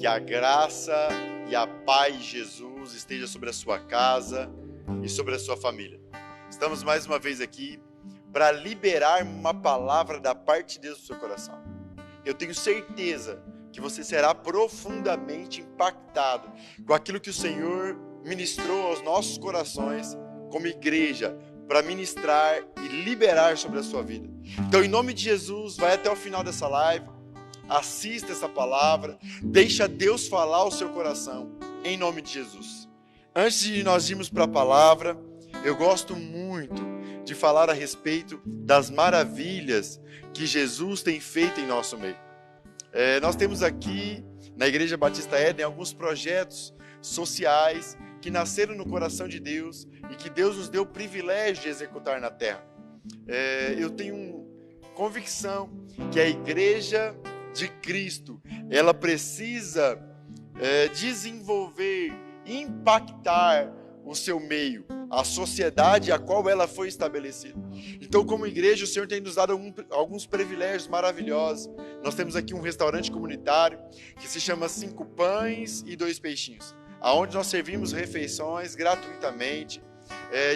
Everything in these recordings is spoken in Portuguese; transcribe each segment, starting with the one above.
Que a graça e a paz de Jesus esteja sobre a sua casa e sobre a sua família. Estamos mais uma vez aqui para liberar uma palavra da parte de Deus no seu coração. Eu tenho certeza que você será profundamente impactado com aquilo que o Senhor ministrou aos nossos corações como igreja, para ministrar e liberar sobre a sua vida. Então, em nome de Jesus, vai até o final dessa live, assista essa palavra, deixa Deus falar ao seu coração, em nome de Jesus. Antes de nós irmos para a palavra, eu gosto muito de falar a respeito das maravilhas que Jesus tem feito em nosso meio. Nós temos aqui, na Igreja Batista Éden, alguns projetos sociais que nasceram no coração de Deus e que Deus nos deu o privilégio de executar na terra. Eu tenho convicção que a Igreja de Cristo, ela precisa desenvolver, impactar o seu meio, a sociedade a qual ela foi estabelecida. Então, como igreja, o Senhor tem nos dado alguns privilégios maravilhosos. Nós temos aqui um restaurante comunitário que se chama 5 Pães e 2 Peixinhos, aonde nós servimos refeições gratuitamente,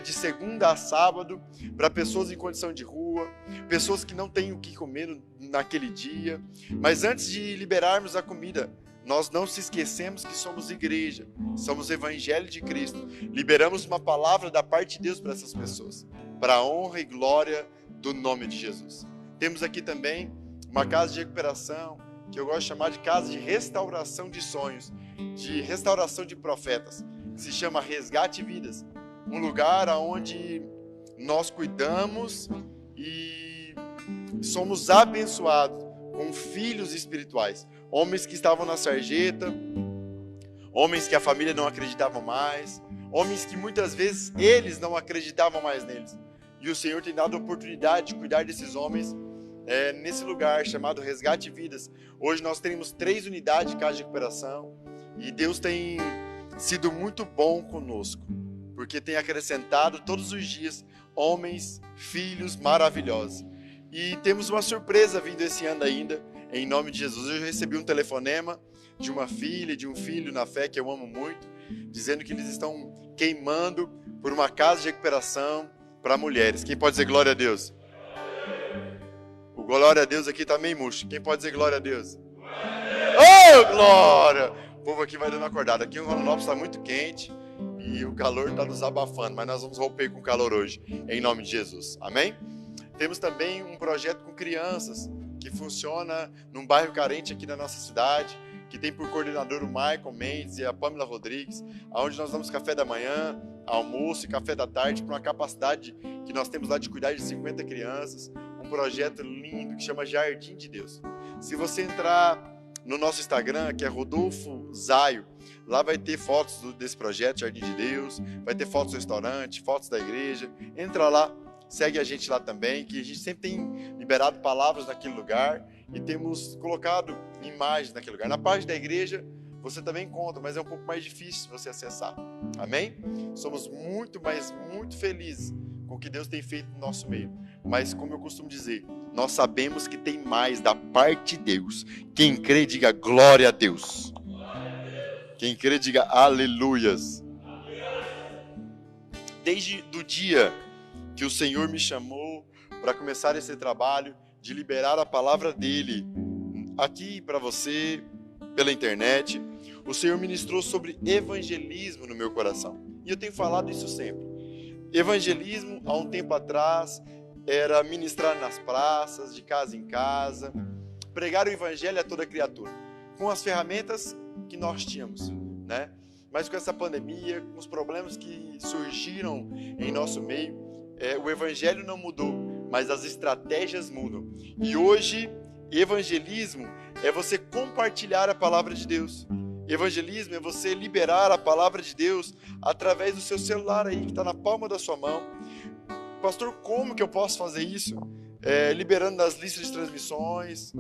de segunda a sábado, para pessoas em condição de rua, pessoas que não têm o que comer naquele dia. Mas antes de liberarmos a comida, nós não se esquecemos que somos igreja, somos Evangelho de Cristo. Liberamos uma palavra da parte de Deus para essas pessoas, para a honra e glória do nome de Jesus. Temos aqui também uma casa de recuperação, que eu gosto de chamar de casa de restauração de sonhos, de restauração de profetas, que se chama Resgate Vidas. Um lugar onde nós cuidamos e somos abençoados com filhos espirituais. Homens que estavam na sarjeta, homens que a família não acreditava mais, homens que muitas vezes eles não acreditavam mais neles. E o Senhor tem dado a oportunidade de cuidar desses homens nesse lugar chamado Resgate Vidas. Hoje nós temos 3 unidades de casa de recuperação e Deus tem sido muito bom conosco, porque tem acrescentado todos os dias homens, filhos maravilhosos. E temos uma surpresa vindo esse ano ainda, em nome de Jesus. Eu recebi um telefonema de uma filha e de um filho na fé que eu amo muito, dizendo que eles estão queimando por uma casa de recuperação para mulheres. Quem pode dizer glória a Deus? O glória a Deus aqui tá meio murcho. Quem pode dizer glória a Deus? Oh, glória! O povo aqui vai dando acordado. Aqui o Rondonópolis está muito quente e o calor está nos abafando, mas nós vamos romper com o calor hoje, em nome de Jesus. Amém? Temos também um projeto com crianças, que funciona num bairro carente aqui na nossa cidade, que tem por coordenador o Michael Mendes e a Pamela Rodrigues, onde nós damos café da manhã, almoço e café da tarde para uma capacidade que nós temos lá de cuidar de 50 crianças, um projeto lindo que chama Jardim de Deus. Se você entrar no nosso Instagram, que é Rodolfo Zaio, lá vai ter fotos desse projeto Jardim de Deus, vai ter fotos do restaurante, fotos da igreja. Entra lá, segue a gente lá também, que a gente sempre tem liberado palavras naquele lugar e temos colocado imagens naquele lugar. Na página da igreja você também encontra, mas é um pouco mais difícil você acessar. Amém? Somos muito, mas muito felizes com o que Deus tem feito no nosso meio. Mas como eu costumo dizer, nós sabemos que tem mais da parte de Deus. Quem crê, diga glória a Deus. Quem crê, diga aleluias. Desde o dia que o Senhor me chamou para começar esse trabalho de liberar a palavra dele aqui para você, pela internet, o Senhor ministrou sobre evangelismo no meu coração. E eu tenho falado isso sempre. Evangelismo, há um tempo atrás, era ministrar nas praças, de casa em casa, pregar o evangelho a toda criatura, com as ferramentas que nós tínhamos, né? Mas com essa pandemia, com os problemas que surgiram em nosso meio, o evangelho não mudou, mas as estratégias mudam. E hoje, evangelismo é você compartilhar a palavra de Deus. Evangelismo é você liberar a palavra de Deus através do seu celular aí, que está na palma da sua mão. Pastor, como que eu posso fazer isso? Liberando nas listas de transmissões.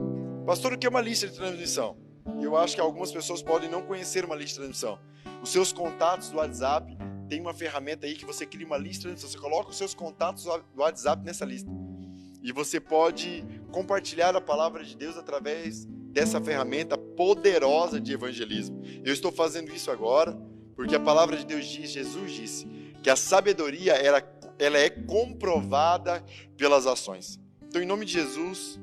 Pastor, o que é uma lista de transmissão? Eu acho que algumas pessoas podem não conhecer uma lista de transmissão. Os seus contatos do WhatsApp, tem uma ferramenta aí que você cria uma lista de transmissão. Você coloca os seus contatos do WhatsApp nessa lista. E você pode compartilhar a palavra de Deus através dessa ferramenta poderosa de evangelismo. Eu estou fazendo isso agora porque a palavra de Deus diz, Jesus disse, que a sabedoria ela é comprovada pelas ações. Então, em nome de Jesus,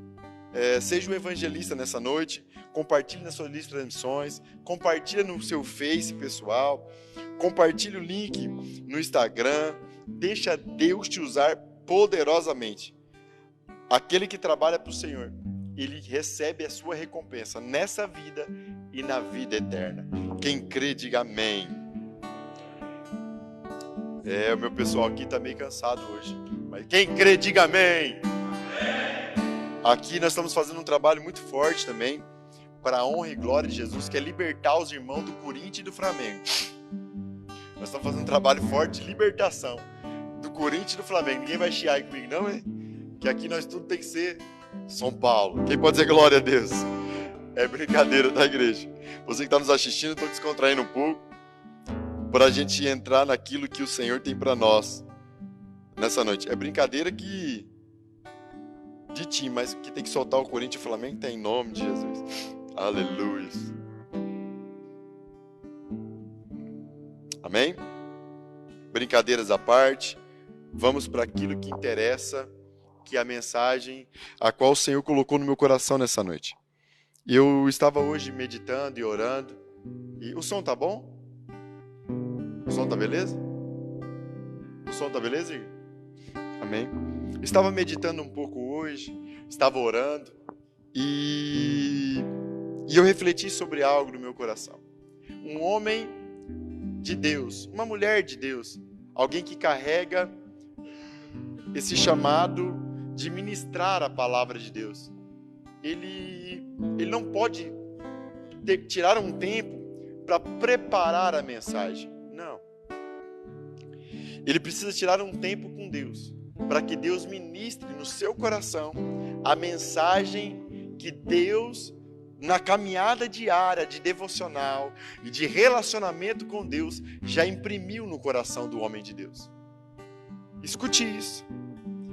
seja um evangelista nessa noite, compartilhe na sua lista de transmissões, compartilhe no seu Face pessoal, compartilhe o link no Instagram, deixa Deus te usar poderosamente. Aquele que trabalha para o Senhor, ele recebe a sua recompensa nessa vida e na vida eterna. Quem crê, diga amém. O meu pessoal aqui está meio cansado hoje, mas quem crê, diga amém. Aqui nós estamos fazendo um trabalho muito forte também, para a honra e glória de Jesus, que é libertar os irmãos do Corinthians e do Flamengo. Nós estamos fazendo um trabalho forte de libertação do Corinthians e do Flamengo. Ninguém vai chiar aí comigo não, hein? Que aqui nós tudo tem que ser São Paulo. Quem pode dizer glória a Deus? É brincadeira da igreja. Você que está nos assistindo, estou descontraindo um pouco, para a gente entrar naquilo que o Senhor tem para nós nessa noite. É brincadeira de time, mas que tem que soltar o Corinthians e o Flamengo tem em nome de Jesus. Aleluia. Amém? Brincadeiras à parte, vamos para aquilo que interessa, que é a mensagem a qual o Senhor colocou no meu coração nessa noite. Eu estava hoje meditando e orando, e o som tá bom? O som tá beleza? O som tá beleza, Igor? Amém? Estava meditando um pouco hoje, estava orando, e eu refleti sobre algo no meu coração. Um homem de Deus, uma mulher de Deus, alguém que carrega esse chamado de ministrar a palavra de Deus. Ele não pode tirar um tempo para preparar a mensagem. Não. Ele precisa tirar um tempo com Deus, para que Deus ministre no seu coração a mensagem que Deus, na caminhada diária de devocional e de relacionamento com Deus, já imprimiu no coração do homem de Deus. Escute isso.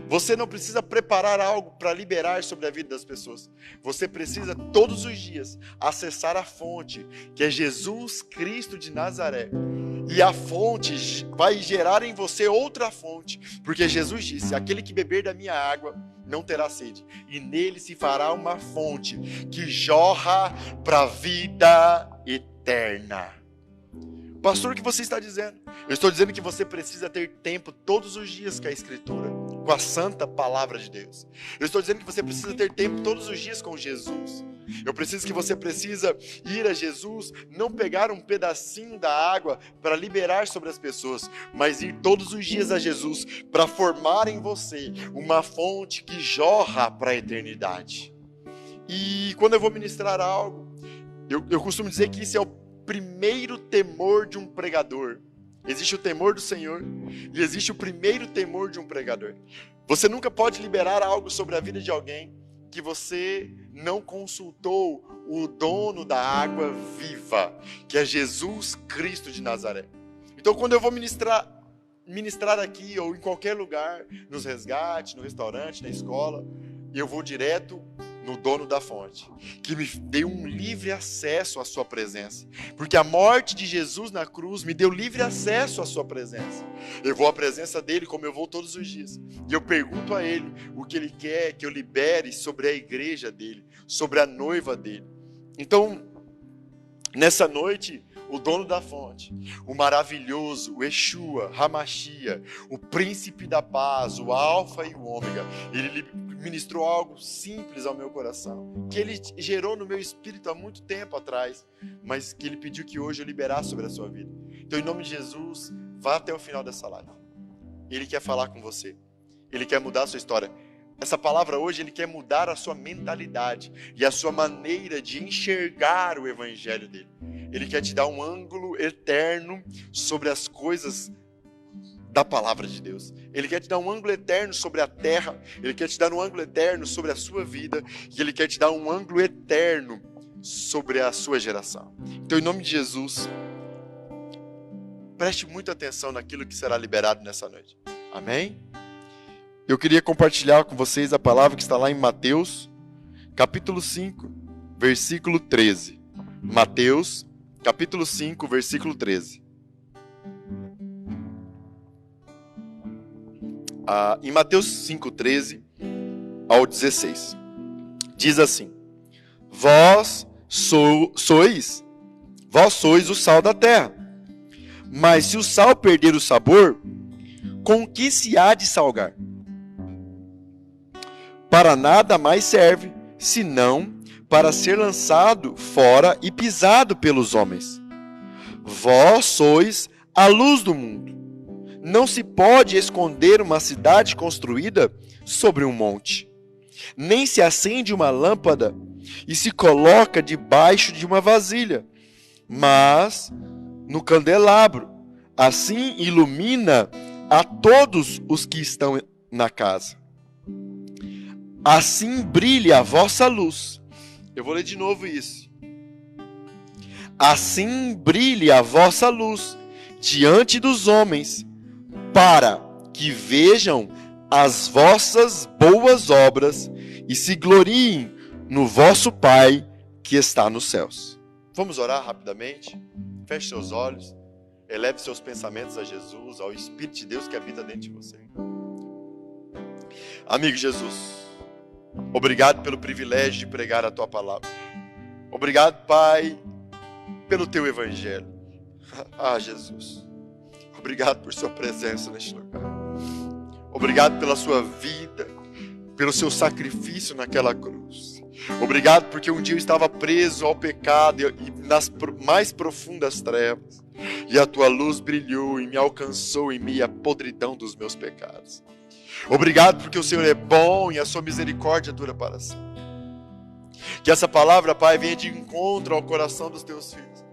Você não precisa preparar algo para liberar sobre a vida das pessoas. Você precisa todos os dias acessar a fonte, que é Jesus Cristo de Nazaré. E a fonte vai gerar em você outra fonte, porque Jesus disse, aquele que beber da minha água não terá sede, e nele se fará uma fonte que jorra para a vida eterna. Pastor, o que você está dizendo? Eu estou dizendo que você precisa ter tempo todos os dias com a Escritura, com a santa palavra de Deus. Eu estou dizendo que você precisa ter tempo todos os dias com Jesus. Eu preciso que você precisa ir a Jesus, não pegar um pedacinho da água para liberar sobre as pessoas, mas ir todos os dias a Jesus para formar em você uma fonte que jorra para a eternidade. E quando eu vou ministrar algo, eu costumo dizer que isso é o primeiro temor de um pregador. Existe o temor do Senhor e existe o primeiro temor de um pregador. Você nunca pode liberar algo sobre a vida de alguém que você não consultou o dono da água viva, que é Jesus Cristo de Nazaré. Então, quando eu vou ministrar aqui ou em qualquer lugar, nos resgates, no restaurante, na escola, eu vou direto no dono da fonte, que me deu um livre acesso à sua presença, porque a morte de Jesus na cruz me deu livre acesso à sua presença. Eu vou à presença dele como eu vou todos os dias, e eu pergunto a ele o que ele quer que eu libere sobre a igreja dele, sobre a noiva dele. Então, nessa noite, o dono da fonte, o maravilhoso, o Yeshua, Hamashia, o príncipe da paz, o alfa e o ômega, ele ministrou algo simples ao meu coração, que ele gerou no meu espírito há muito tempo atrás, mas que ele pediu que hoje eu liberasse sobre a sua vida. Então, em nome de Jesus, vá até o final dessa live. Ele quer falar com você, ele quer mudar a sua história. Essa palavra hoje, ele quer mudar a sua mentalidade e a sua maneira de enxergar o evangelho dele. Ele quer te dar um ângulo eterno sobre as coisas da palavra de Deus. Ele quer te dar um ângulo eterno sobre a terra, ele quer te dar um ângulo eterno sobre a sua vida, e ele quer te dar um ângulo eterno sobre a sua geração. Então, em nome de Jesus, preste muita atenção naquilo que será liberado nessa noite. Amém? Eu queria compartilhar com vocês a palavra que está lá em Mateus, capítulo 5, versículo 13. Mateus, capítulo 5, versículo 13. Em Mateus 5, 13 ao 16. Diz assim: Vós sois o sal da terra. Mas se o sal perder o sabor, com que se há de salgar? Para nada mais serve, senão para ser lançado fora e pisado pelos homens. Vós sois a luz do mundo. Não se pode esconder uma cidade construída sobre um monte. Nem se acende uma lâmpada e se coloca debaixo de uma vasilha, mas no candelabro. Assim ilumina a todos os que estão na casa. Assim brilhe a vossa luz. Eu vou ler de novo isso. Assim brilhe a vossa luz diante dos homens, para que vejam as vossas boas obras e se gloriem no vosso Pai que está nos céus. Vamos orar rapidamente? Feche seus olhos, eleve seus pensamentos a Jesus, ao Espírito de Deus que habita dentro de você. Amigo Jesus, obrigado pelo privilégio de pregar a Tua palavra. Obrigado, Pai, pelo Teu Evangelho. Jesus, obrigado por Sua presença neste lugar. Obrigado pela Sua vida, pelo Seu sacrifício naquela cruz. Obrigado porque um dia eu estava preso ao pecado e nas mais profundas trevas. E a Tua luz brilhou e me alcançou em mim a podridão dos meus pecados. Obrigado porque o Senhor é bom e a Sua misericórdia dura para sempre. Que essa palavra, Pai, venha de encontro ao coração dos Teus filhos,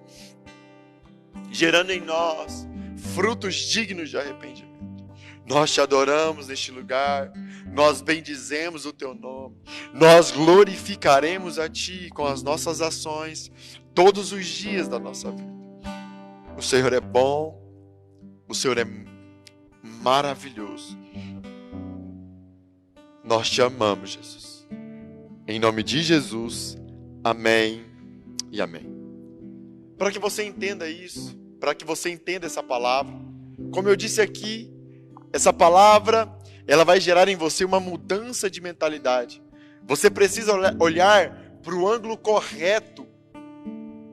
gerando em nós frutos dignos de arrependimento. Nós Te adoramos neste lugar, nós bendizemos o Teu nome, nós glorificaremos a Ti com as nossas ações todos os dias da nossa vida. O Senhor é bom, o Senhor é maravilhoso. Nós Te amamos, Jesus. Em nome de Jesus, amém e amém. Para que você entenda isso, para que você entenda essa palavra, como eu disse aqui, essa palavra, ela vai gerar em você uma mudança de mentalidade. Você precisa olhar para o ângulo correto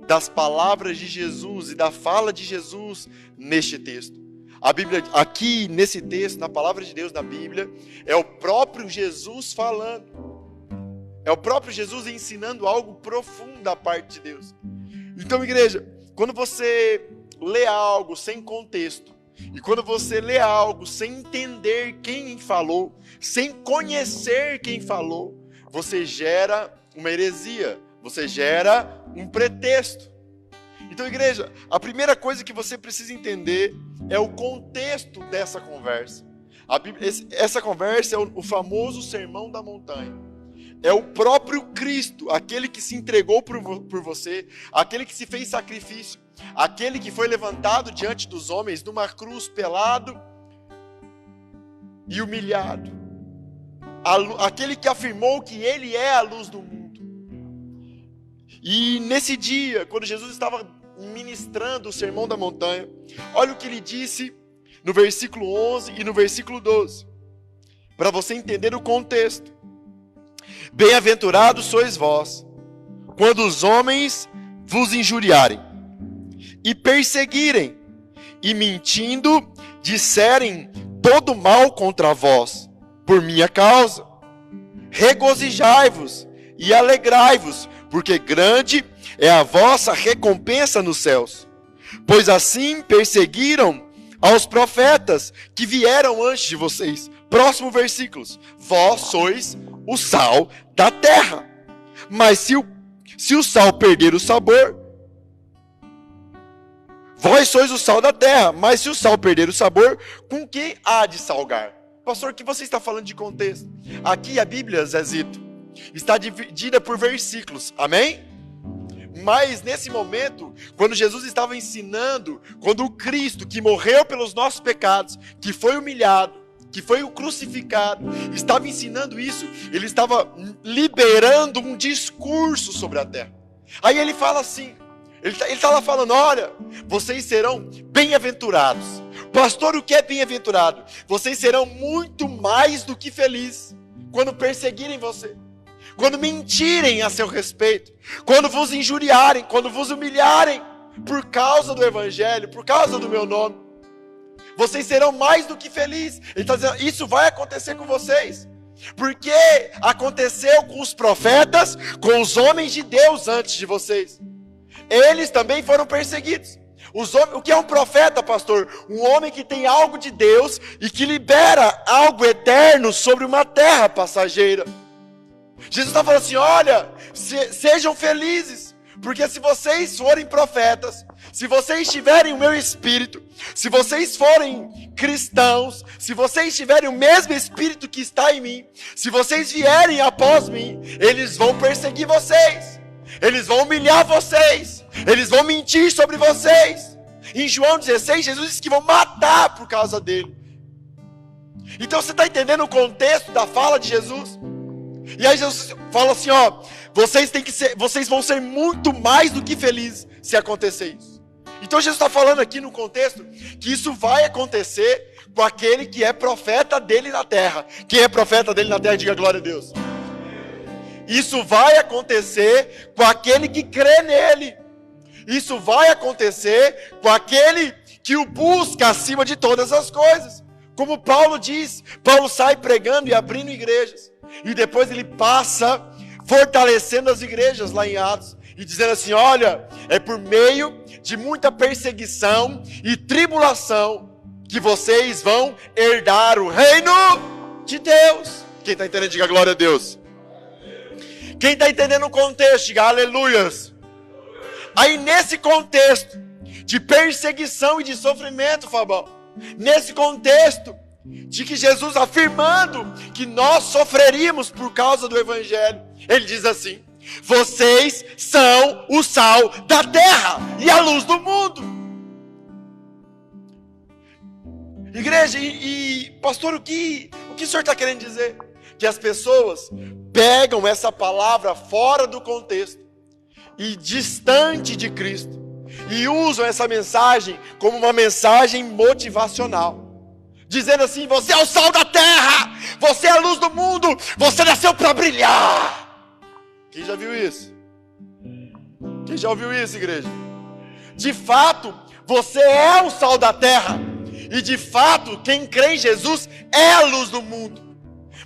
das palavras de Jesus e da fala de Jesus neste texto. A Bíblia, aqui nesse texto, na palavra de Deus na Bíblia, é o próprio Jesus falando. É o próprio Jesus ensinando algo profundo da parte de Deus. Então, igreja, quando você lê algo sem contexto, e quando você lê algo sem entender quem falou, sem conhecer quem falou, você gera uma heresia, você gera um pretexto. Então, igreja, a primeira coisa que você precisa entender é o contexto dessa conversa. Essa conversa é o famoso Sermão da Montanha. É o próprio Cristo, aquele que se entregou por você, aquele que se fez sacrifício, aquele que foi levantado diante dos homens numa cruz pelado e humilhado, aquele que afirmou que Ele é a luz do mundo. E nesse dia, quando Jesus estava ministrando o Sermão da Montanha, olha o que Ele disse no versículo 11 e no versículo 12, para você entender o contexto. Bem-aventurados sois vós, quando os homens vos injuriarem e perseguirem, e mentindo disserem todo mal contra vós, por minha causa. Regozijai-vos e alegrai-vos, porque grande é a vossa recompensa nos céus. Pois assim perseguiram aos profetas que vieram antes de vocês. Próximo versículos. Vós sois o sal da terra. Mas se o sal perder o sabor, vós sois o sal da terra, mas se o sal perder o sabor, com que há de salgar? Pastor, o que você está falando de contexto? Aqui a Bíblia, Zezito, está dividida por versículos, amém? Mas nesse momento, quando Jesus estava ensinando, quando o Cristo que morreu pelos nossos pecados, que foi humilhado, que foi o crucificado, estava ensinando isso, ele estava liberando um discurso sobre a terra. Aí ele fala assim, ele está lá falando, olha, vocês serão bem-aventurados. Pastor, o que é bem-aventurado? Vocês serão muito mais do que felizes quando perseguirem você, quando mentirem a seu respeito, quando vos injuriarem, quando vos humilharem por causa do evangelho, por causa do meu nome. Vocês serão mais do que felizes. Ele está dizendo, isso vai acontecer com vocês, porque aconteceu com os profetas, com os homens de Deus antes de vocês. Eles também foram perseguidos. O que é um profeta, pastor? Um homem que tem algo de Deus e que libera algo eterno sobre uma terra passageira. Jesus está falando assim, olha, sejam felizes, porque se vocês forem profetas, se vocês tiverem o meu espírito, se vocês forem cristãos, se vocês tiverem o mesmo espírito que está em mim, se vocês vierem após mim, eles vão perseguir vocês, eles vão humilhar vocês, eles vão mentir sobre vocês. Em João 16, Jesus disse que vão matar por causa dele. Então você está entendendo o contexto da fala de Jesus? E aí Jesus fala assim, ó, vocês vão ser muito mais do que felizes se acontecer isso. Então Jesus está falando aqui no contexto que isso vai acontecer com aquele que é profeta dele na terra. Quem é profeta dele na terra, diga glória a Deus. Isso vai acontecer com aquele que crê nele. Isso vai acontecer com aquele que o busca acima de todas as coisas. Como Paulo diz, Paulo sai pregando e abrindo igrejas. E depois ele passa fortalecendo as igrejas lá em Atos. E dizendo assim, olha, é por meio de muita perseguição e tribulação que vocês vão herdar o reino de Deus. Quem está entendendo, diga glória a Deus. Quem está entendendo o contexto, diga aleluias. Aí nesse contexto de perseguição e de sofrimento, Fabão, nesse contexto de que Jesus afirmando que nós sofreríamos por causa do evangelho, ele diz assim, vocês são o sal da terra e a luz do mundo. Igreja, pastor, o que o senhor está querendo dizer? Que as pessoas pegam essa palavra fora do contexto e distante de Cristo e usam essa mensagem como uma mensagem motivacional, dizendo assim, você é o sal da terra, você é a luz do mundo, você nasceu para brilhar. Quem já viu isso? Quem já ouviu isso, igreja? De fato, você é o sal da terra. E de fato, quem crê em Jesus é a luz do mundo.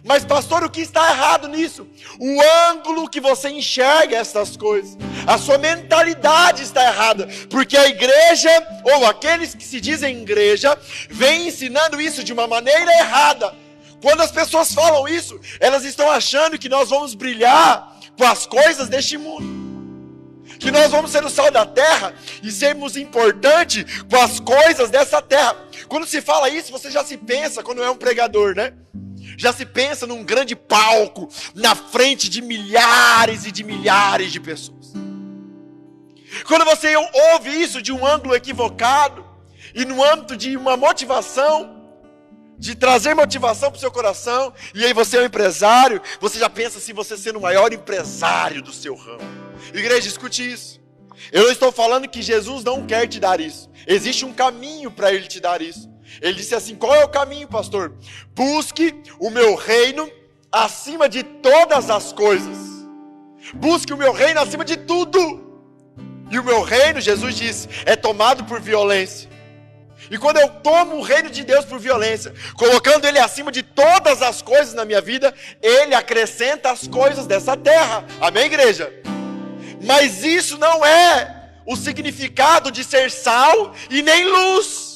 Mas pastor, o que está errado nisso? O ângulo que você enxerga essas coisas. A sua mentalidade está errada. Porque a igreja, ou aqueles que se dizem igreja, vem ensinando isso de uma maneira errada. Quando as pessoas falam isso, elas estão achando que nós vamos brilhar com as coisas deste mundo, que nós vamos ser o sal da terra e sermos importantes com as coisas dessa terra. Quando se fala isso, você já se pensa, quando é um pregador, né? Já se pensa num grande palco, na frente de milhares e de milhares de pessoas. Quando você ouve isso de um ângulo equivocado, e no âmbito de uma motivação, de trazer motivação para o seu coração, e aí você é um empresário, você já pensa assim, você sendo o maior empresário do seu ramo. Igreja, escute isso. Eu não estou falando que Jesus não quer te dar isso. Existe um caminho para Ele te dar isso. Ele disse assim, qual é o caminho, pastor? Busque o meu reino acima de todas as coisas. Busque o meu reino acima de tudo. E o meu reino, Jesus disse, é tomado por violência. E quando eu tomo o reino de Deus por violência, colocando Ele acima de todas as coisas na minha vida, Ele acrescenta as coisas dessa terra. Amém, igreja? Mas isso não é o significado de ser sal e nem luz.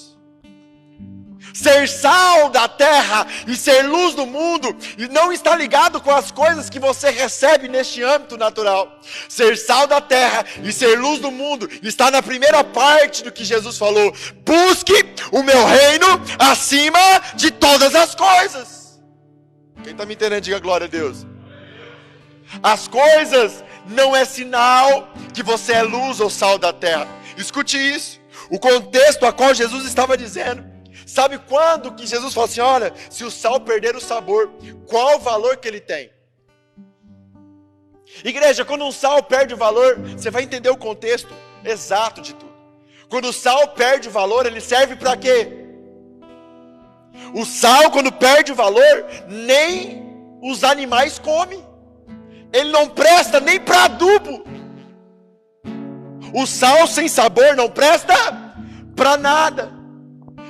Ser sal da terra e ser luz do mundo e não está ligado com as coisas que você recebe neste âmbito natural. Ser sal da terra e ser luz do mundo está na primeira parte do que Jesus falou. Busque o meu reino acima de todas as coisas. Quem está me entendendo, diga glória a Deus. As coisas não é sinal que você é luz ou sal da terra. Escute isso. O contexto a qual Jesus estava dizendo Sabe quando que Jesus fala assim, olha, se o sal perder o sabor, qual o valor que ele tem? Igreja, quando um sal perde o valor, você vai entender o contexto exato de tudo. Quando o sal perde o valor, ele serve para quê? O sal, quando perde o valor, nem os animais comem. Ele não presta nem para adubo. O sal sem sabor não presta para nada.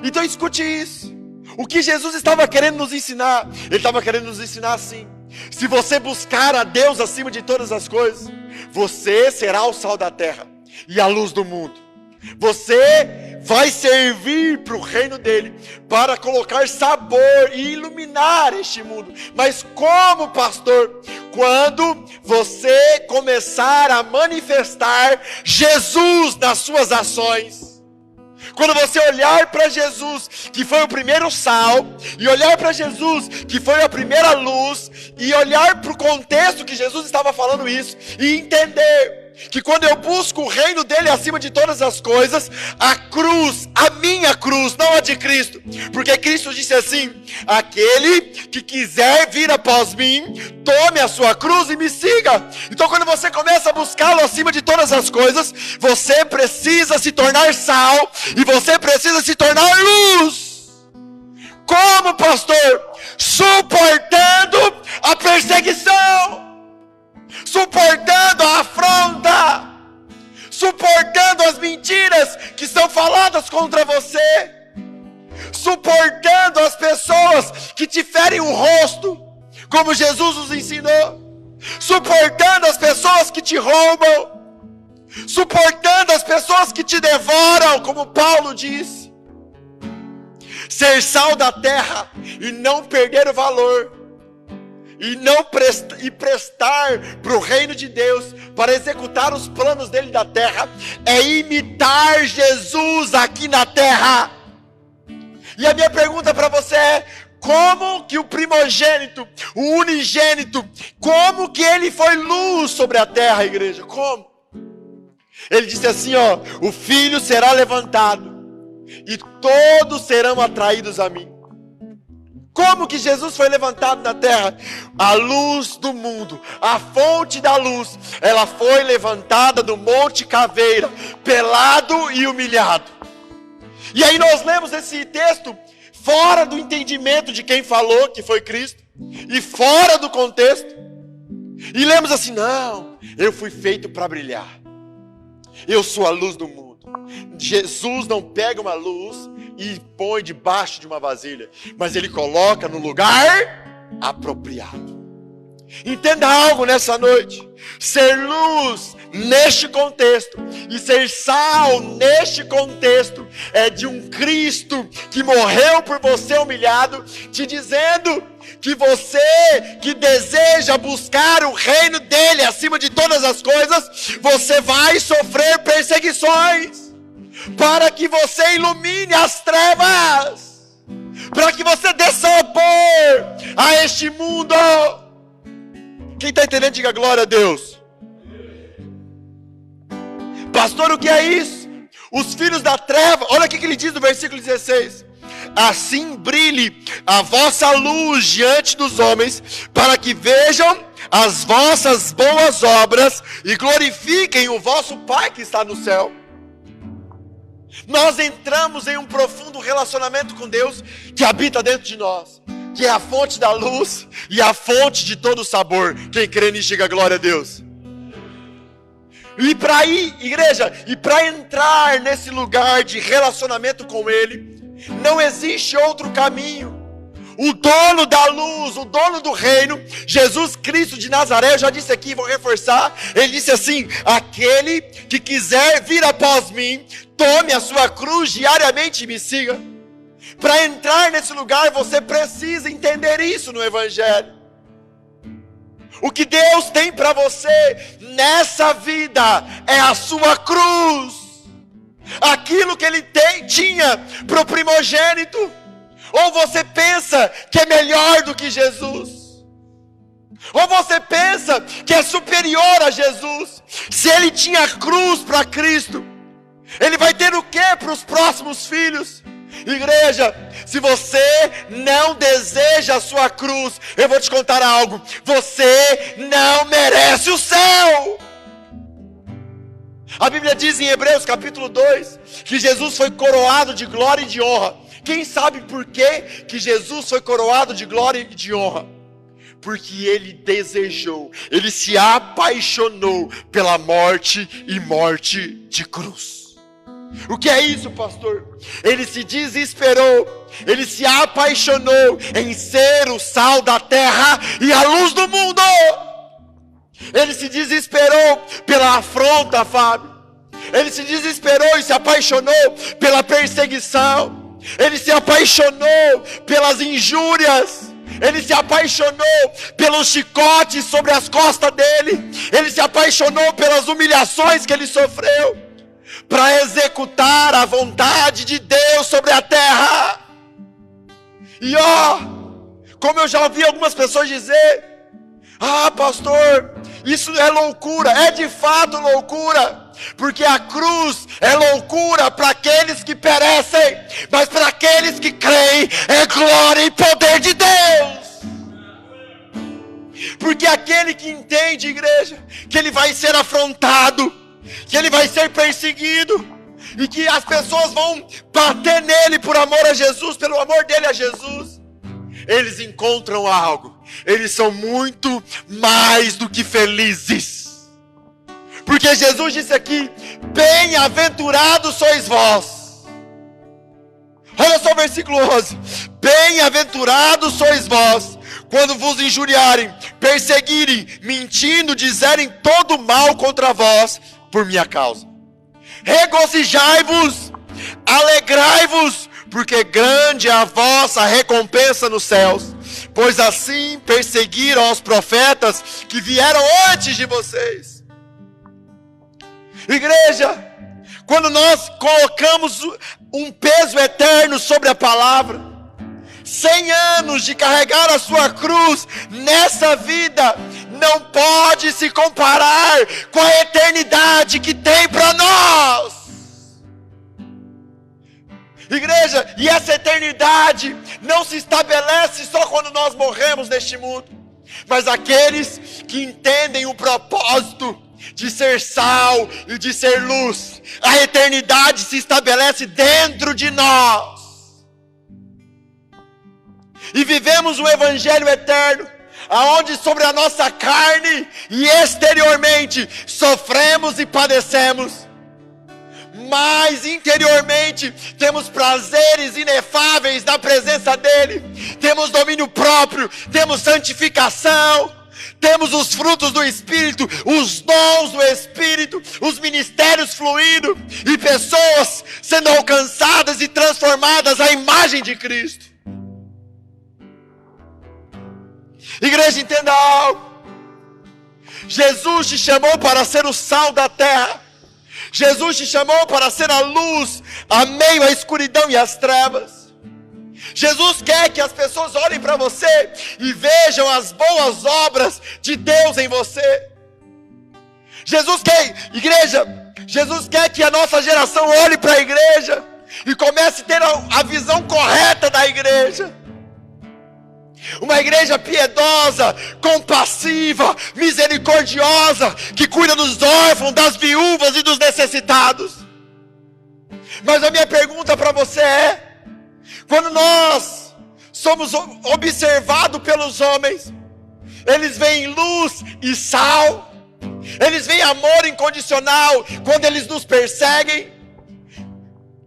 Então escute isso. O que Jesus estava querendo nos ensinar? Ele estava querendo nos ensinar assim: se você buscar a Deus acima de todas as coisas, você será o sal da terra e a luz do mundo. Você vai servir para o reino dele, para colocar sabor e iluminar este mundo. Mas como, pastor? Quando você começar a manifestar Jesus nas suas ações. Quando você olhar para Jesus, que foi o primeiro sal, e olhar para Jesus, que foi a primeira luz, e olhar para o contexto que Jesus estava falando isso, e entender que quando eu busco o reino dele acima de todas as coisas, a cruz, a minha cruz, não a de Cristo, porque Cristo disse assim: aquele que quiser vir após mim, tome a sua cruz e me siga. Então quando você começa a buscá-lo acima de todas as coisas, você precisa se tornar sal, e você precisa se tornar luz. Como, pastor? Suportando a perseguição, suportando a afronta, suportando as mentiras que são faladas contra você, suportando as pessoas que te ferem o rosto, como Jesus nos ensinou, suportando as pessoas que te roubam, suportando as pessoas que te devoram, como Paulo disse. Ser sal da terra e não perder o valor, e prestar para o reino de Deus, para executar os planos dele da terra, é imitar Jesus aqui na terra. E a minha pergunta para você é: como que o primogênito, o unigênito, como que ele foi luz sobre a terra, igreja? Como? Ele disse assim, ó: o filho será levantado e todos serão atraídos a mim. Como que Jesus foi levantado na terra? A luz do mundo, a fonte da luz, ela foi levantada do Monte Caveira, pelado e humilhado. E aí nós lemos esse texto fora do entendimento de quem falou, que foi Cristo, e fora do contexto, e lemos assim: não, eu fui feito para brilhar, eu sou a luz do mundo. Jesus não pega uma luz e põe debaixo de uma vasilha, mas ele coloca no lugar apropriado. Entenda algo nessa noite: ser luz neste contexto e ser sal neste contexto é de um Cristo que morreu por você humilhado, te dizendo que você que deseja buscar o reino dele acima de todas as coisas, você vai sofrer perseguições, para que você ilumine as trevas, para que você dê sabor a este mundo. Quem está entendendo, diga glória a Deus. Pastor, o que é isso? Os filhos da treva, olha o que ele diz no versículo 16: assim brilhe a vossa luz diante dos homens, para que vejam as vossas boas obras e glorifiquem o vosso Pai que está no céu. Nós entramos em um profundo relacionamento com Deus que habita dentro de nós, que é a fonte da luz e a fonte de todo sabor. Quem crê nisso, diga glória a Deus. E para ir, igreja, e para entrar nesse lugar de relacionamento com Ele, não existe outro caminho. O dono da luz, o dono do reino, Jesus Cristo de Nazaré, eu já disse aqui, vou reforçar, ele disse assim: aquele que quiser vir após mim, tome a sua cruz diariamente e me siga. Para entrar nesse lugar, você precisa entender isso no Evangelho. O que Deus tem para você nessa vida é a sua cruz. Aquilo que Ele tinha para o primogênito. Ou você pensa que é melhor do que Jesus? Ou você pensa que é superior a Jesus? Se Ele tinha cruz para Cristo, Ele vai ter o que para os próximos filhos? Igreja, se você não deseja a sua cruz, eu vou te contar algo: você não merece o céu. A Bíblia diz em Hebreus capítulo 2 que Jesus foi coroado de glória e de honra. Quem sabe por que Jesus foi coroado de glória e de honra? Porque ele desejou, ele se apaixonou pela morte e morte de cruz. O que é isso, pastor? Ele se desesperou, ele se apaixonou em ser o sal da terra e a luz do mundo. Ele se desesperou pela afronta, Fábio. Ele se desesperou e se apaixonou pela perseguição. Ele se apaixonou pelas injúrias. Ele se apaixonou pelos chicotes sobre as costas dele. Ele se apaixonou pelas humilhações que ele sofreu, para executar a vontade de Deus sobre a terra. E como eu já ouvi algumas pessoas dizer: ah, pastor, isso é loucura. É de fato loucura, porque a cruz é loucura para aqueles que perecem, mas para aqueles que creem é glória e poder de Deus. Porque aquele que entende, igreja, que ele vai ser afrontado, que ele vai ser perseguido, e que as pessoas vão bater nele por amor a Jesus, pelo amor dele a Jesus, eles encontram algo. Eles são muito mais do que felizes, porque Jesus disse aqui: bem-aventurados sois vós. Olha só o versículo 11: bem-aventurados sois vós, quando vos injuriarem, perseguirem, mentindo, dizerem todo mal contra vós, por minha causa. Regozijai-vos, alegrai-vos, porque grande é a vossa recompensa nos céus, pois assim perseguiram os profetas que vieram antes de vocês. Igreja, quando nós colocamos um peso eterno sobre a palavra, 100 anos de carregar a sua cruz nessa vida não pode se comparar com a eternidade que tem para nós. Igreja, e essa eternidade não se estabelece só quando nós morremos neste mundo, mas aqueles que entendem o propósito de ser sal e de ser luz, a eternidade se estabelece dentro de nós. E vivemos o evangelho eterno, aonde sobre a nossa carne e exteriormente sofremos e padecemos, mas interiormente temos prazeres inefáveis na presença dele, temos domínio próprio, temos santificação, temos os frutos do Espírito, os dons do Espírito, os ministérios fluindo e pessoas sendo alcançadas e transformadas à imagem de Cristo. Igreja, entenda algo: Jesus te chamou para ser o sal da terra. Jesus te chamou para ser a luz a meio à escuridão e às trevas. Jesus quer que as pessoas olhem para você e vejam as boas obras de Deus em você. Jesus quer, igreja, Jesus quer que a nossa geração olhe para a igreja e comece a ter a visão correta da igreja. Uma igreja piedosa, compassiva, misericordiosa, que cuida dos órfãos, das viúvas e dos necessitados. Mas a minha pergunta para você é: quando nós somos observados pelos homens, eles veem luz e sal, eles veem amor incondicional quando eles nos perseguem?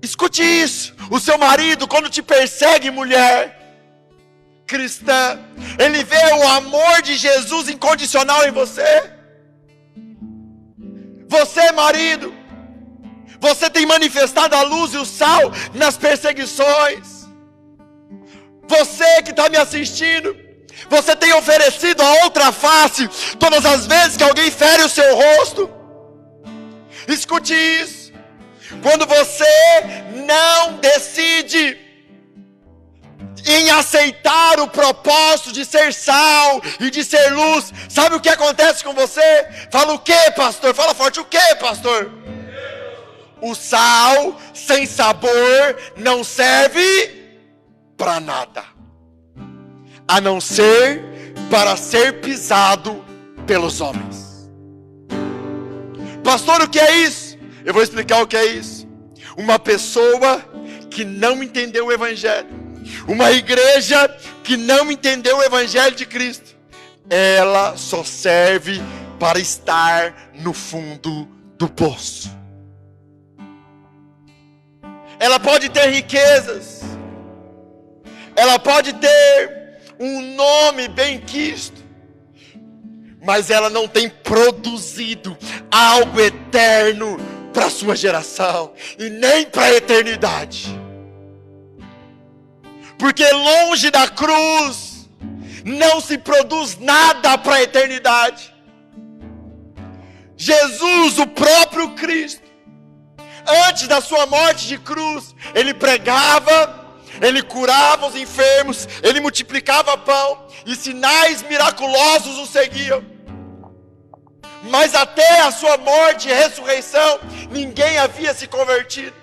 Escute isso: o seu marido, quando te persegue, mulher cristã, ele vê o amor de Jesus incondicional em você. Você, marido, você tem manifestado a luz e o sal nas perseguições. Você que está me assistindo, você tem oferecido a outra face todas as vezes que alguém fere o seu rosto. Escute isso: quando você não decide em aceitar o propósito de ser sal e de ser luz, sabe o que acontece com você? Fala: o que, pastor? Fala forte: o que, pastor? o sal sem sabor não serve para nada, a não ser para ser pisado pelos homens. Pastor, o que é isso? Eu vou explicar o que é isso. Uma pessoa que não entendeu o Evangelho, uma igreja que não entendeu o Evangelho de Cristo, ela só serve para estar no fundo do poço. Ela pode ter riquezas, ela pode ter um nome bem quisto, mas ela não tem produzido algo eterno para a sua geração e nem para a eternidade. Porque longe da cruz não se produz nada para a eternidade. Jesus, o próprio Cristo, antes da sua morte de cruz, ele pregava, ele curava os enfermos, ele multiplicava pão e sinais miraculosos o seguiam. Mas até a sua morte e ressurreição, ninguém havia se convertido.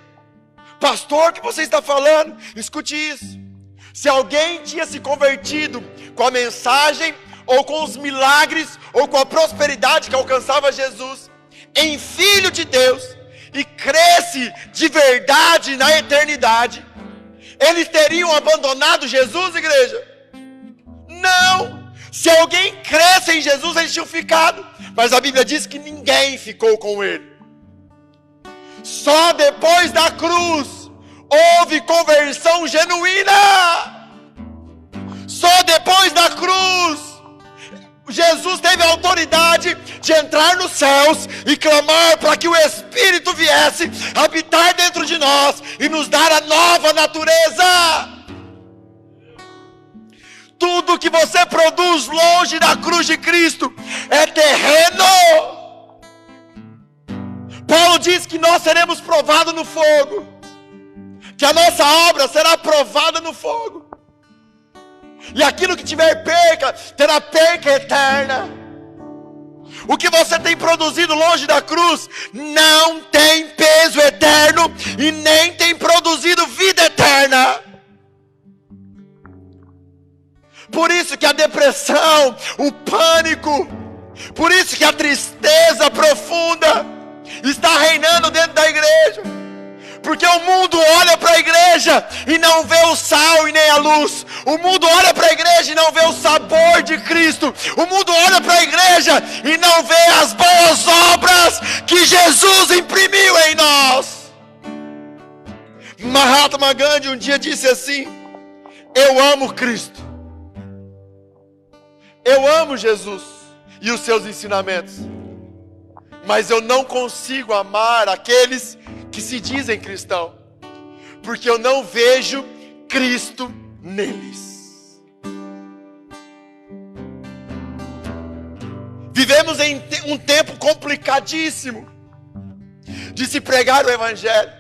Pastor, o que você está falando? Escute isso. Se alguém tinha se convertido com a mensagem, ou com os milagres, ou com a prosperidade que alcançava Jesus, em Filho de Deus, e cresce de verdade na eternidade, eles teriam abandonado Jesus, igreja? Não! Se alguém cresce em Jesus, eles tinham ficado. Mas a Bíblia diz que ninguém ficou com ele. Só depois da cruz houve conversão genuína. Só depois da cruz Jesus teve a autoridade de entrar nos céus e clamar para que o Espírito viesse habitar dentro de nós e nos dar a nova natureza. Tudo que você produz longe da cruz de Cristo é terreno. Paulo diz que nós seremos provados no fogo, que a nossa obra será provada no fogo, e aquilo que tiver perca, terá perca eterna. O que você tem produzido longe da cruz não tem peso eterno e nem tem produzido vida eterna. Por isso que a depressão, o pânico, por isso que a tristeza profunda está reinando dentro da igreja. Porque o mundo olha para a igreja e não vê o sal e nem a luz. O mundo olha para a igreja e não vê o sabor de Cristo. O mundo olha para a igreja e não vê as boas obras que Jesus imprimiu em nós. Mahatma Gandhi um dia disse assim: eu amo Cristo, eu amo Jesus e os seus ensinamentos, mas eu não consigo amar aqueles que se dizem cristão, porque eu não vejo Cristo neles. Vivemos em um tempo complicadíssimo de se pregar o Evangelho,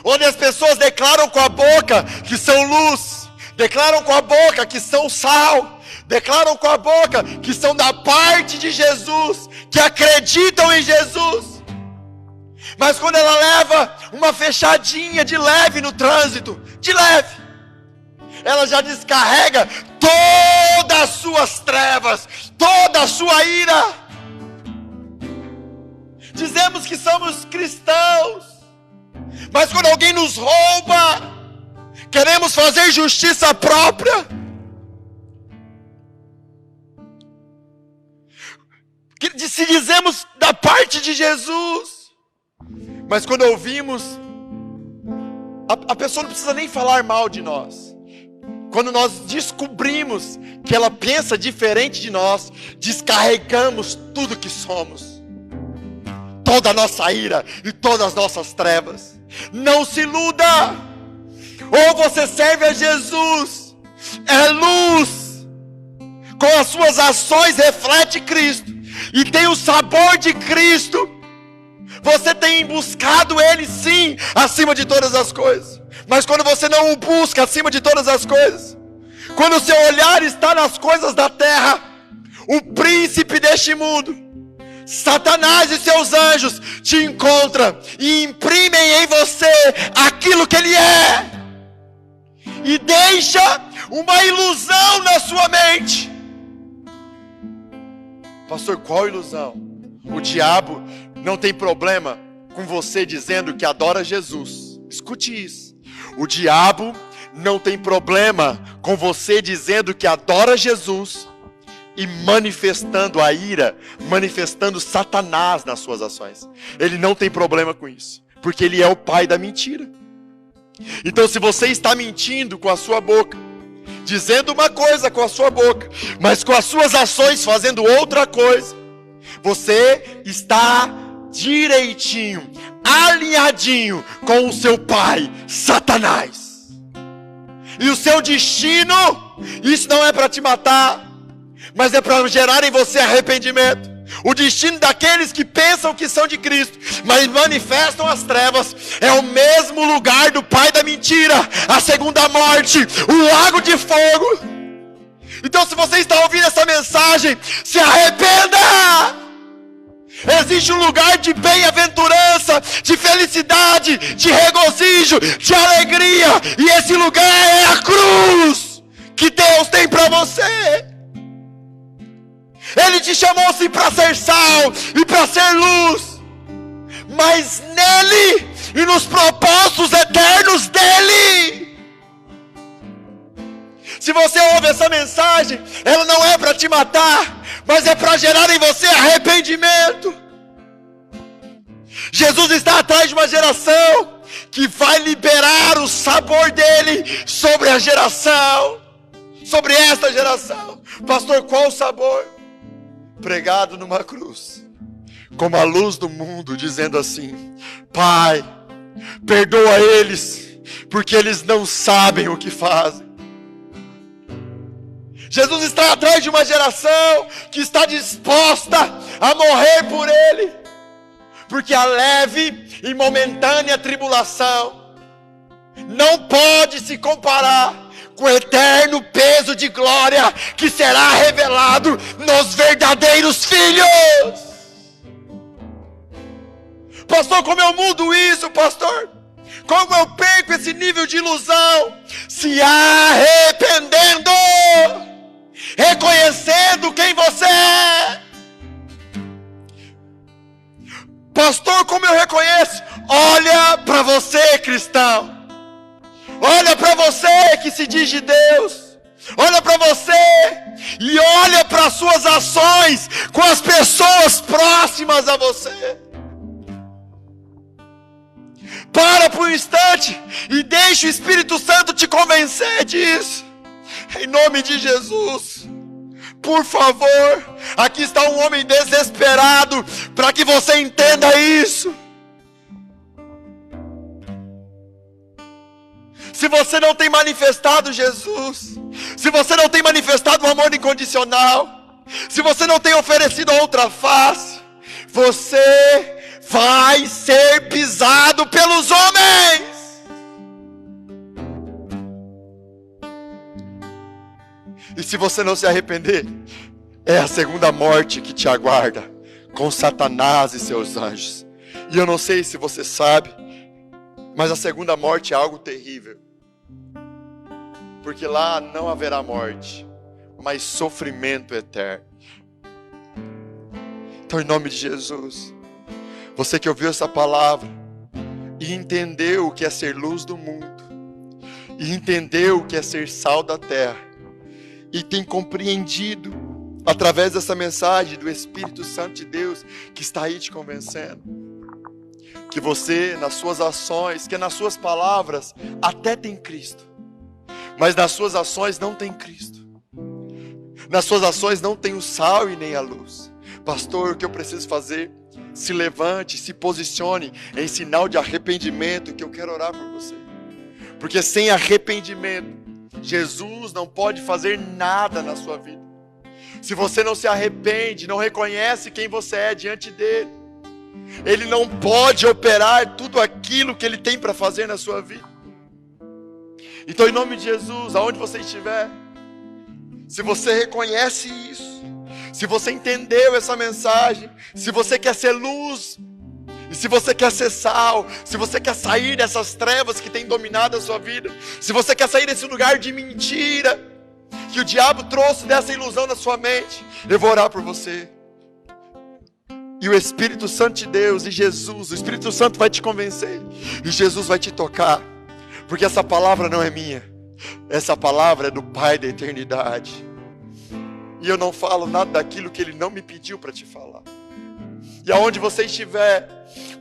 onde as pessoas declaram com a boca que são luz, declaram com a boca que são sal, declaram com a boca que são da parte de Jesus, que acreditam em Jesus. Mas quando ela leva uma fechadinha de leve no trânsito, de leve, ela já descarrega todas as suas trevas, toda a sua ira. Dizemos que somos cristãos, mas quando alguém nos rouba, queremos fazer justiça própria. Se dizemos da parte de Jesus, mas quando ouvimos, a pessoa não precisa nem falar mal de nós. Quando nós descobrimos que ela pensa diferente de nós, descarregamos tudo que somos, toda a nossa ira e todas as nossas trevas. Não se iluda. Ou você serve a Jesus, é luz, com as suas ações reflete Cristo e tem o sabor de Cristo. Você tem buscado Ele sim, acima de todas as coisas. Mas quando você não o busca acima de todas as coisas, quando o seu olhar está nas coisas da terra, o príncipe deste mundo Satanás e seus anjos te encontram e imprimem em você aquilo que ele é. E deixa uma ilusão na sua mente. Pastor, qual ilusão? O diabo não tem problema com você dizendo que adora Jesus. Escute isso. O diabo não tem problema com você dizendo que adora Jesus e manifestando a ira, manifestando Satanás nas suas ações. Ele não tem problema com isso, porque ele é o pai da mentira. Então, se você está mentindo com a sua boca, dizendo uma coisa com a sua boca, mas com as suas ações fazendo outra coisa, você está direitinho, alinhadinho com o seu pai, Satanás. E o seu destino, isso não é para te matar, mas é para gerar em você arrependimento. O destino daqueles que pensam que são de Cristo, mas manifestam as trevas, é o mesmo lugar do pai da mentira, a segunda morte, o lago de fogo. Então, se você está ouvindo essa mensagem, se arrependa! Existe um lugar de bem-aventurança, de felicidade, de regozijo, de alegria, e esse lugar é a cruz que Deus tem para você. Ele te chamou sim para ser sal e para ser luz, mas nele e nos propósitos eternos dele. Se você ouve essa mensagem, ela não é para te matar, mas é para gerar em você arrependimento. Jesus está atrás de uma geração que vai liberar o sabor dele sobre a geração, sobre esta geração. Pastor, qual o sabor? Pregado numa cruz, como a luz do mundo, dizendo assim: Pai, perdoa eles, porque eles não sabem o que fazem. Jesus está atrás de uma geração que está disposta a morrer por ele, porque a leve e momentânea tribulação não pode se comparar com o eterno peso de glória que será revelado nos verdadeiros filhos. Pastor, como eu mudo isso, pastor? Como eu perco esse nível de ilusão? Se arrependendo, reconhecendo quem você é. Pastor, como eu reconheço? Olha para você, cristão. Olha para você que se diz de Deus. Olha para você e olha para as suas ações com as pessoas próximas a você. Para por um instante e deixe o Espírito Santo te convencer disso. Em nome de Jesus. Por favor, aqui está um homem desesperado para que você entenda isso. Se você não tem manifestado Jesus, se você não tem manifestado o amor incondicional, se você não tem oferecido a outra face, você vai ser pisado pelos homens. E se você não se arrepender, é a segunda morte que te aguarda, com Satanás e seus anjos. E eu não sei se você sabe, mas a segunda morte é algo terrível. Porque lá não haverá morte, mas sofrimento eterno. Então, em nome de Jesus, você que ouviu essa palavra e entendeu o que é ser luz do mundo, e entendeu o que é ser sal da terra, e tem compreendido através dessa mensagem do Espírito Santo de Deus que está aí te convencendo, que você, nas suas ações, que nas suas palavras até tem Cristo, mas nas suas ações não tem Cristo. Nas suas ações não tem o sal e nem a luz. Pastor, o que eu preciso fazer? Se levante, se posicione em sinal de arrependimento, que eu quero orar por você. Porque sem arrependimento, Jesus não pode fazer nada na sua vida. Se você não se arrepende, não reconhece quem você é diante dele, ele não pode operar tudo aquilo que ele tem para fazer na sua vida. Então, em nome de Jesus, aonde você estiver, se você reconhece isso, Se você entendeu essa mensagem, se você quer ser luz, e se você quer ser sal, se você quer sair dessas trevas que tem dominado a sua vida, se você quer sair desse lugar de mentira, que o diabo trouxe dessa ilusão na sua mente, eu vou orar por você. E o Espírito Santo de Deus e Jesus, o Espírito Santo vai te convencer, e Jesus vai te tocar, porque essa palavra não é minha, essa palavra é do Pai da eternidade. E eu não falo nada daquilo que Ele não me pediu para te falar. E aonde você estiver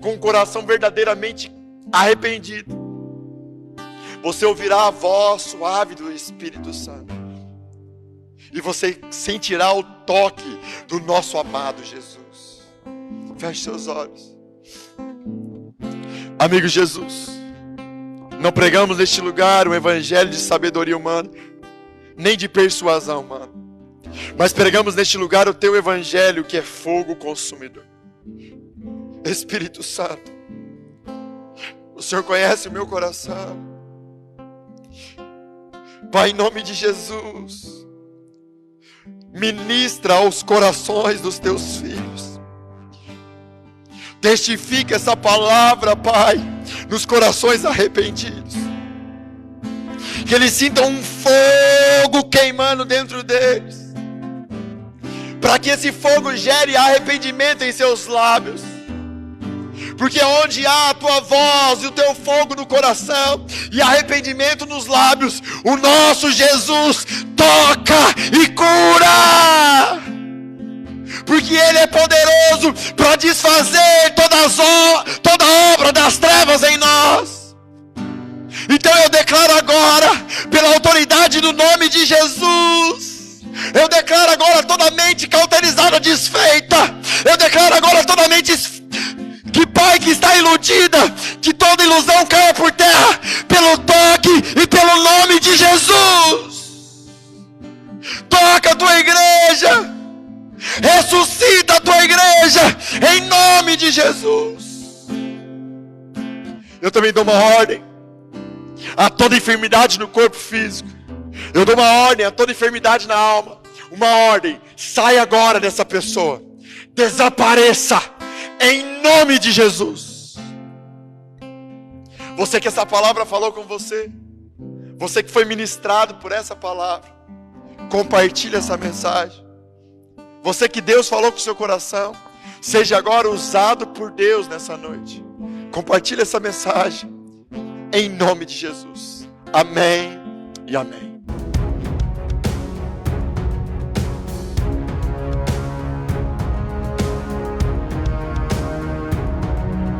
com o coração verdadeiramente arrependido, você ouvirá a voz suave do Espírito Santo. E você sentirá o toque do nosso amado Jesus. Feche seus olhos. Amigo Jesus, não pregamos neste lugar um evangelho de sabedoria humana, nem de persuasão humana, mas pregamos neste lugar o teu evangelho, que é fogo consumidor. Espírito Santo, o Senhor conhece o meu coração. Pai, em nome de Jesus, ministra aos corações dos teus filhos. Testifica essa palavra, Pai, nos corações arrependidos. Que eles sintam um fogo queimando dentro deles, para que esse fogo gere arrependimento em seus lábios. Porque onde há a tua voz e o teu fogo no coração e arrependimento nos lábios, o nosso Jesus toca e cura. Porque Ele é poderoso para desfazer toda obra das trevas em nós. Então eu declaro agora, pela autoridade do nome de Jesus, eu declaro agora toda mente cauterizada desfeita. Eu declaro agora toda mente que, Pai, que está iludida, que toda ilusão caia por terra, pelo toque e pelo nome de Jesus. Toca a tua igreja, ressuscita a tua igreja, em nome de Jesus. Eu também dou uma ordem a toda enfermidade no corpo físico. Eu dou uma ordem a toda enfermidade na alma. Uma ordem: sai agora dessa pessoa, desapareça, em nome de Jesus. Você que essa palavra falou com você, você que foi ministrado por essa palavra, compartilhe essa mensagem. Você que Deus falou com o seu coração, seja agora usado por Deus nessa noite. Compartilhe essa mensagem, em nome de Jesus. Amém e amém.